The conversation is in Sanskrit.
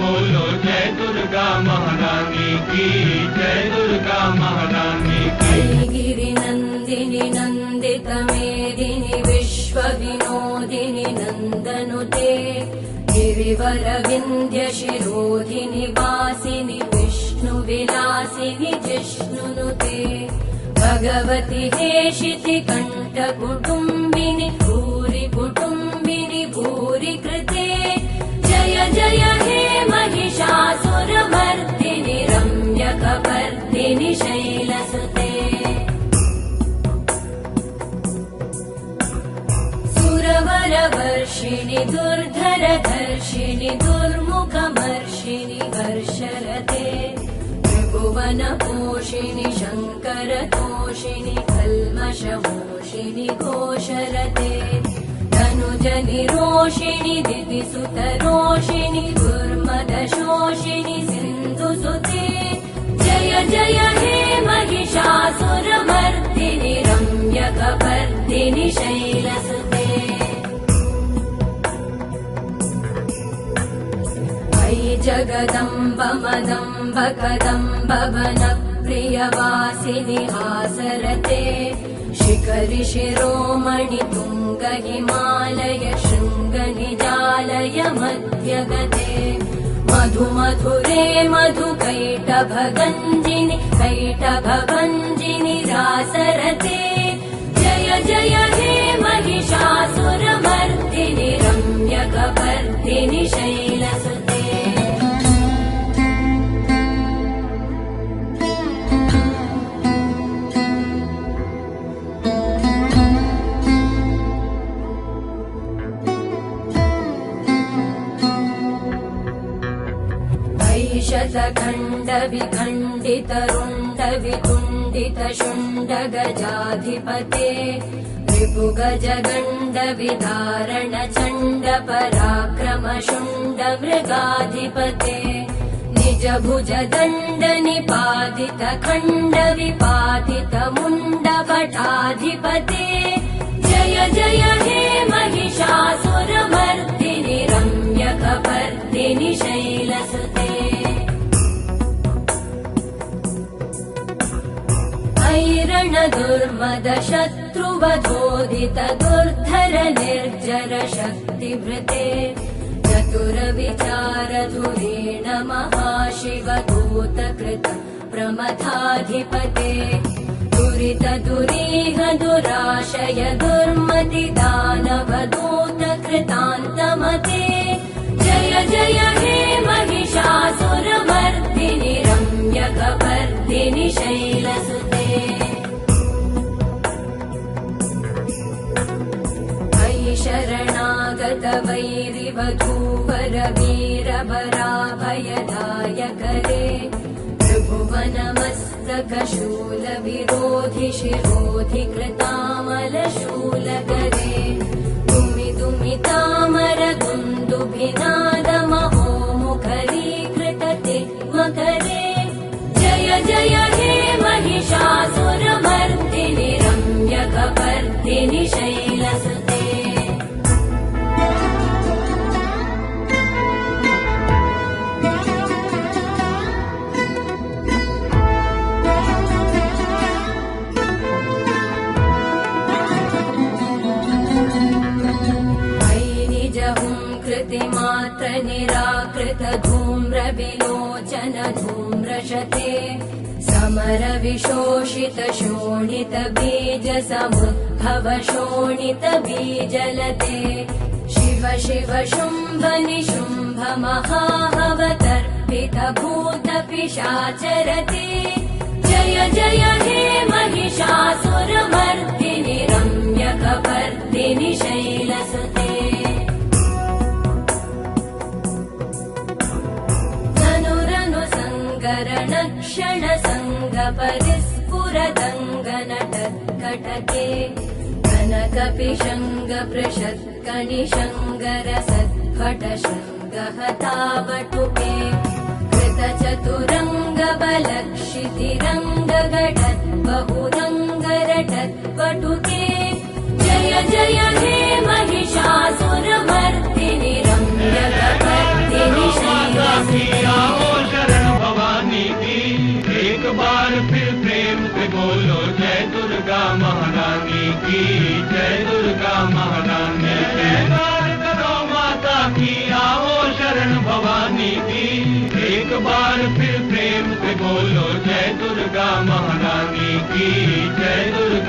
बोलो जय दुर्गा महारानी की, जय दुर्गा महारानी की। गिरिनन्दिनि नन्दित मेदिनि विश्वविनोदिनि नन्दनुते, गिरिवर विन्ध्य शिरोधिनि वासिनि विष्णुविलासिनि जिष्णुनुते, भगवति हेशिति कण्ठ कुटुम्बिनि भूरि कुटुम्बिनि भूरि कृते, जय जय हे महिषासुरमर्दिनि रम्यकपर्दिनि शैलसुते। सुरवरवर्षिणि दुर्धरधर्षिणि दुर्मुखमर्षिणि हर्षरते, त्रिभुवनपोषिणि शङ्करतोषिणि कल्मषमोषिणि घोषरते, धनुजनिरोषिणि दितिसुतरोषिणि दुर्मदशोषिणि सिन्धुसुते, जय जय हे महिषासुरमर्दिनि रम्यकपर्दिनि शैलसुते। अयि जगदम्ब मदम्ब कदम्ब वनप्रियवासिनि हासरते, शिखरि शिरोमणि तुङ्ग हिमालय शृङ्ग निजालय मध्यगते, मधु मधुरे मधुकैटभगञ्जिनि कैटभभञ्जिनि रासरते, जय जय हे महिषासुरमर्दिनि रम्यकपर्दिनि शैलसुते। शतखण्ड विखण्डित रुण्ड वितुण्डित शुण्ड गजाधिपते, रिपुगज गण्ड विदारण चण्ड पराक्रम शुण्ड मृगाधिपते, निज भुज दण्ड निपातित खण्ड विपातित मुण्ड भटाधिपते, जय जय हे महिषासुरमर्दिनि रम्यकपर्दिनि शैलसुते। ऐरण दुर्मद शत्रुवधोदित दुर्धर निर्जर शक्तिभृते, चतुर विचार धुरेण महाशिवदूत कृत प्रमथाधिपते, दुरित दुरीह दुराशय दुर्मति दानवदूत कृतान्तमते, जय जय हे महिषासुरमर्दिनि रम्यकपर्दिनि शैलसुते। अयि शरणागत वैरिवधूवर वीरवराभयदायकरे, त्रिभुवनमस्तक शूल विरोधि शिरोधि कृतामल शूलकरे, तुमि तुमि तामर दुन्दुभिनाद महोमुखरीकृतते मकरे, जय जय हे महिषासुरमर्दिनि रम्यकपर्दिनि शैलसुते। कृतिमात्र निराकृत धूम्र विलोचन धूम्रशते, समर विशोषित शोणित बीज समुद्भव शोणित बीजलते, शिव शिव शुम्भ निशुम्भ महाहवतर्पित भूत पिशाचरते, जय जय हे महिषासुरमर्दिनि रम्यकपर्दिनि शैलसुते। क्षण संग परिस्फुरदङ्गनटत्कटके, कनकपिशङ्ग पृषत्कनिशङ्गर सत्फट शृङ्गहतावटुके, कृतचतुरङ्ग बलक्षितिरङ्ग घटत् बहुरङ्गरटत्पटुके, जय जय हे महिषासुरमर्दिनि रम्यकपर्दिनि शैलसुते। की जय दुर्गा महारानी की। जयकार करो माता की, आओ शरण भवानी की। एक बार फिर प्रेम से बोलो जय दुर्गा महारानी की जय दुर्गा